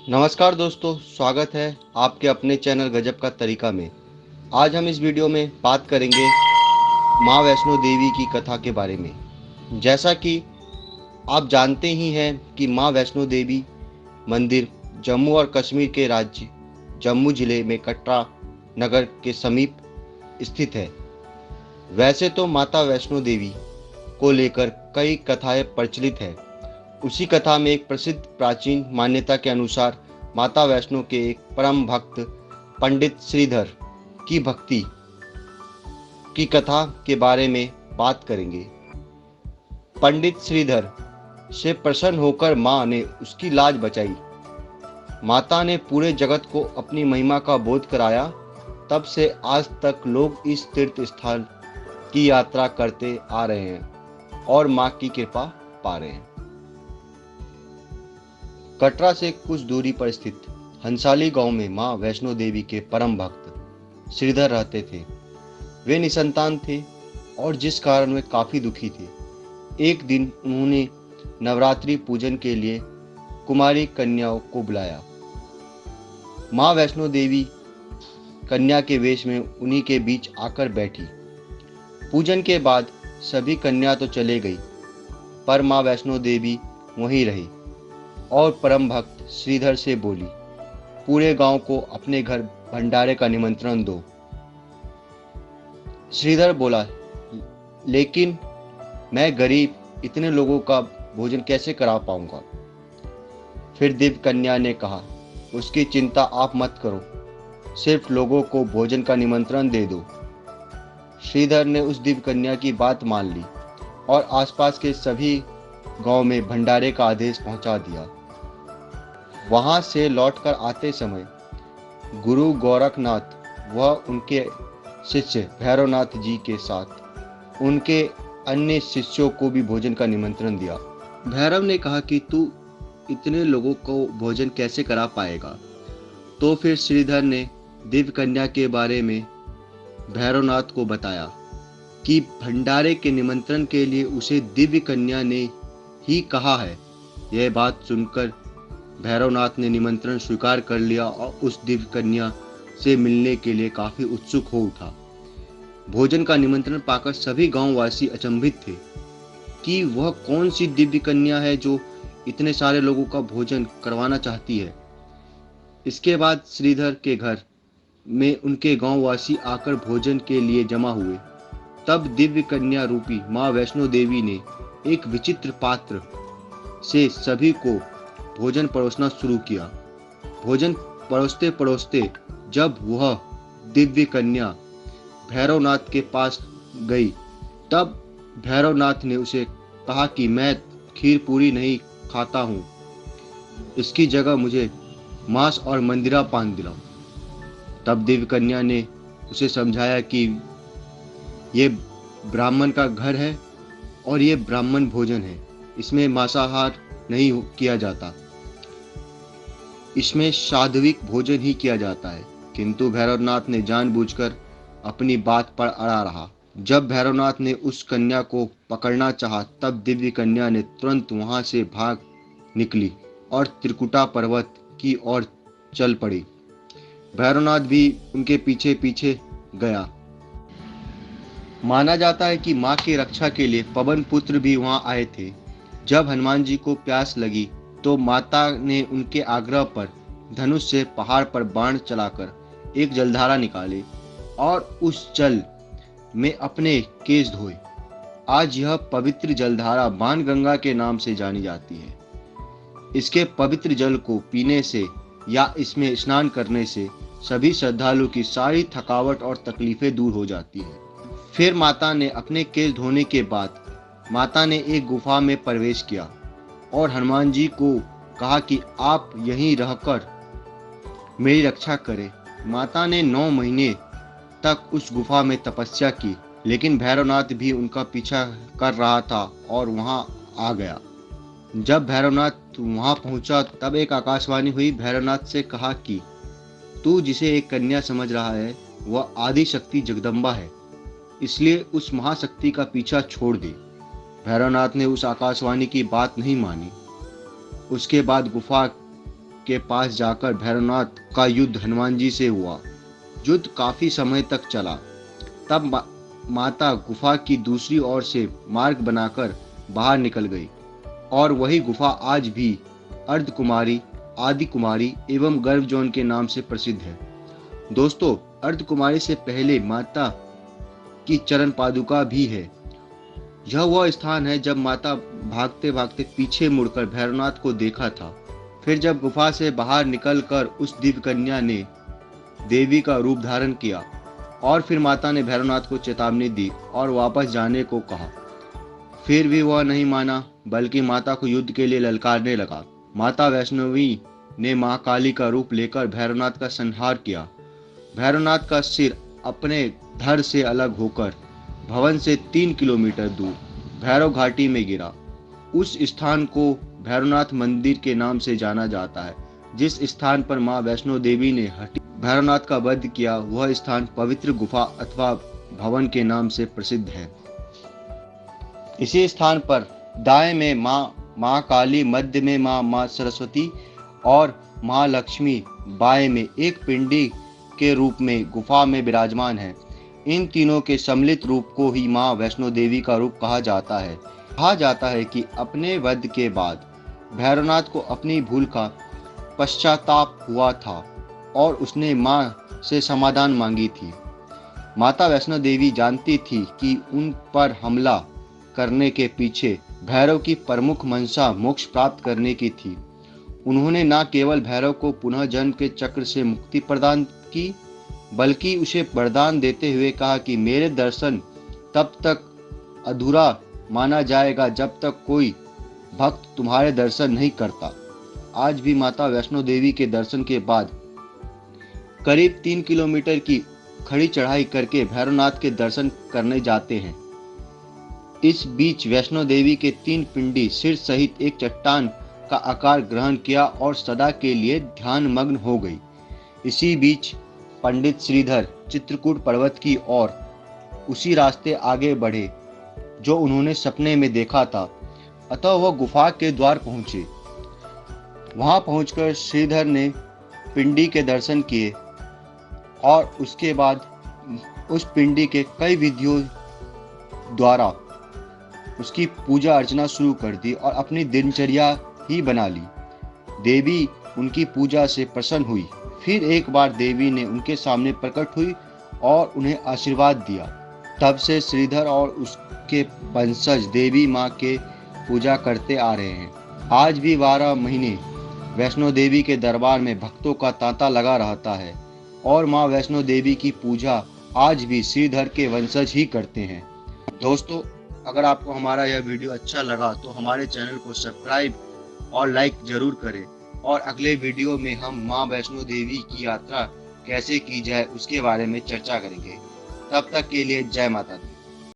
नमस्कार दोस्तों, स्वागत है आपके अपने चैनल गजब का तरीका में। आज हम इस वीडियो में बात करेंगे माँ वैष्णो देवी की कथा के बारे में। जैसा कि आप जानते ही हैं कि माँ वैष्णो देवी मंदिर जम्मू और कश्मीर के राज्य जम्मू जिले में कटरा नगर के समीप स्थित है। वैसे तो माता वैष्णो देवी को लेकर कई कथाएं प्रचलित है। उसी कथा में एक प्रसिद्ध प्राचीन मान्यता के अनुसार माता वैष्णो के एक परम भक्त पंडित श्रीधर की भक्ति की कथा के बारे में बात करेंगे। पंडित श्रीधर से प्रसन्न होकर मां ने उसकी लाज बचाई। माता ने पूरे जगत को अपनी महिमा का बोध कराया। तब से आज तक लोग इस तीर्थ स्थान की यात्रा करते आ रहे हैं और मां की कृपा पा रहे हैं। कटरा से कुछ दूरी पर स्थित हंसाली गांव में मां वैष्णो देवी के परम भक्त श्रीधर रहते थे। वे निसंतान थे और जिस कारण वे काफी दुखी थे। एक दिन उन्होंने नवरात्रि पूजन के लिए कुमारी कन्याओं को बुलाया। मां वैष्णो देवी कन्या के वेश में उन्हीं के बीच आकर बैठी। पूजन के बाद सभी कन्या तो चले गई, पर मां वैष्णो देवी वहीं रही और परम भक्त श्रीधर से बोली, पूरे गांव को अपने घर भंडारे का निमंत्रण दो। श्रीधर बोला, लेकिन मैं गरीब, इतने लोगों का भोजन कैसे करा पाऊंगा। फिर दिव्य कन्या ने कहा, उसकी चिंता आप मत करो, सिर्फ लोगों को भोजन का निमंत्रण दे दो। श्रीधर ने उस दिव्य कन्या की बात मान ली और आसपास के सभी गांव में भंडारे का आदेश पहुंचा दिया। वहां से लौटकर आते समय गुरु गोरखनाथ व उनके शिष्य भैरवनाथ जी के साथ उनके अन्य शिष्यों को भी भोजन का निमंत्रण दिया। भैरव ने कहा कि तू इतने लोगों को भोजन कैसे करा पाएगा। तो फिर श्रीधर ने दिव्य कन्या के बारे में भैरवनाथ को बताया कि भंडारे के निमंत्रण के लिए उसे दिव्य कन्या ने ही कहा है। यह बात सुनकर भैरवनाथ ने निमंत्रण स्वीकार कर लिया और उस दिव्य कन्या से मिलने के लिए काफी उत्सुक हो उठा। भोजन का निमंत्रण पाकर सभी गांववासी अचंभित थे कि वह कौन सी दिव्य कन्या है जो इतने सारे लोगों का भोजन करवाना चाहती है। इसके बाद श्रीधर के घर में उनके गांववासी आकर भोजन के लिए जमा हुए। तब दिव्य कन्या रूपी मां वैष्णो देवी ने एक विचित्र पात्र से सभी को भोजन परोसना शुरू किया। भोजन परोसते परोसते जब वह दिव्य कन्या भैरवनाथ के पास गई, तब भैरवनाथ ने उसे कहा कि मैं खीर पूरी नहीं खाता हूँ, इसकी जगह मुझे मांस और मंदिरा पान दिलाओ। तब दिव्य कन्या ने उसे समझाया कि ये ब्राह्मण का घर है और ये ब्राह्मण भोजन है, इसमें मांसाहार नहीं किया जाता, इसमें सात्विक भोजन ही किया जाता है। किंतु भैरवनाथ ने जानबूझकर अपनी बात पर अड़ा रहा। जब भैरवनाथ ने उस कन्या को पकड़ना चाहा, तब दिव्य कन्या ने तुरंत वहां से भाग निकली और त्रिकुटा पर्वत की ओर चल पड़ी। भैरवनाथ भी उनके पीछे पीछे गया। माना जाता है कि मां की रक्षा के लिए पवन पुत्र भी वहां आए थे। जब हनुमान जी को प्यास लगी तो माता ने उनके आग्रह पर धनुष से पहाड़ पर बाण चलाकर एक जलधारा निकाली और उस जल में अपने केश धोए। आज यह पवित्र जलधारा बाणगंगा के नाम से जानी जाती है। इसके पवित्र जल को पीने से या इसमें स्नान करने से सभी श्रद्धालु की सारी थकावट और तकलीफें दूर हो जाती है। फिर माता ने अपने केश धोने के बाद माता ने एक गुफा में प्रवेश किया और हनुमान जी को कहा कि आप यहीं रहकर मेरी रक्षा करें। माता ने 9 महीने तक उस गुफा में तपस्या की, लेकिन भैरवनाथ भी उनका पीछा कर रहा था और वहां आ गया। जब भैरवनाथ वहां पहुंचा तब एक आकाशवाणी हुई। भैरवनाथ से कहा कि तू जिसे एक कन्या समझ रहा है वह आदि शक्ति जगदम्बा है, इसलिए उस महाशक्ति का पीछा छोड़ दे। भैरवनाथ ने उस आकाशवाणी की बात नहीं मानी। उसके बाद गुफा के पास जाकर भैरवनाथ का युद्ध हनुमान जी से हुआ। युद्ध काफी समय तक चला। तब माता गुफा की दूसरी ओर से मार्ग बनाकर बाहर निकल गई और वही गुफा आज भी अर्धकुमारी, आदि कुमारी एवं गर्भजोन के नाम से प्रसिद्ध है। दोस्तों, अर्धकुमारी से पहले माता की चरण पादुका भी है। यह वह स्थान है जब माता भागते भागते पीछे मुड़कर भैरवनाथ को देखा था। फिर जब गुफा से बाहर निकलकर उस दिव्य कन्या ने देवी का रूप धारण किया और फिर माता ने भैरवनाथ को चेतावनी दी और वापस जाने को कहा। फिर भी वह नहीं माना, बल्कि माता को युद्ध के लिए ललकारने लगा। माता वैष्णवी ने मां काली का रूप लेकर भैरवनाथ का संहार किया। भैरवनाथ का सिर अपने धड़ से अलग होकर भवन से 3 किलोमीटर दूर भैरव घाटी में गिरा। उस स्थान को भैरवनाथ मंदिर के नाम से जाना जाता है। जिस स्थान पर मां वैष्णो देवी ने भैरवनाथ का वध किया, वह स्थान पवित्र गुफा अथवा भवन के नाम से प्रसिद्ध है। इसी स्थान पर दाएं में मां काली, मध्य में मां सरस्वती और मां लक्ष्मी बाएं में एक पिंडी के रूप में गुफा में विराजमान है। इन तीनों के सम्मिलित रूप को ही मां वैष्णो देवी का रूप कहा जाता है। कहा जाता है कि अपने वध के बाद भैरवनाथ को अपनी भूल का पश्चाताप हुआ था और उसने मां से समाधान मांगी थी। माता वैष्णो देवी जानती थी कि उन पर हमला करने के पीछे भैरव की प्रमुख मंशा मोक्ष प्राप्त करने की थी। उन्होंने न केवल भैरव को पुनः जन्म के चक्र से मुक्ति प्रदान की, बल्कि उसे वरदान देते हुए कहा कि मेरे दर्शन तब तक अधूरा माना जाएगा जब तक कोई भक्त तुम्हारे दर्शन नहीं करता। आज भी माता वैष्णो देवी के दर्शन के बाद करीब 3 किलोमीटर की खड़ी चढ़ाई करके भैरवनाथ के दर्शन करने जाते हैं। इस बीच वैष्णो देवी के 3 पिंडी सिर सहित एक चट्टान का आकार ग्रहण किया और सदा के लिए ध्यान मग्न हो गई। इसी बीच पंडित श्रीधर चित्रकूट पर्वत की ओर उसी रास्ते आगे बढ़े जो उन्होंने सपने में देखा था। अतः वह गुफा के द्वार पहुंचे। वहां पहुंचकर श्रीधर ने पिंडी के दर्शन किए और उसके बाद उस पिंडी के कई विधियों द्वारा उसकी पूजा अर्चना शुरू कर दी और अपनी दिनचर्या ही बना ली। देवी उनकी पूजा से प्रसन्न हुई। फिर एक बार देवी ने उनके सामने प्रकट हुई और उन्हें आशीर्वाद दिया। तब से श्रीधर और उसके वंशज देवी माँ के पूजा करते आ रहे हैं। आज भी 12 महीने वैष्णो देवी के दरबार में भक्तों का तांता लगा रहता है और माँ वैष्णो देवी की पूजा आज भी श्रीधर के वंशज ही करते हैं। दोस्तों, अगर आपको हमारा यह वीडियो अच्छा लगा तो हमारे चैनल को सब्सक्राइब और लाइक जरूर करें और अगले वीडियो में हम माँ वैष्णो देवी की यात्रा कैसे की जाए उसके बारे में चर्चा करेंगे। तब तक के लिए जय माता दी।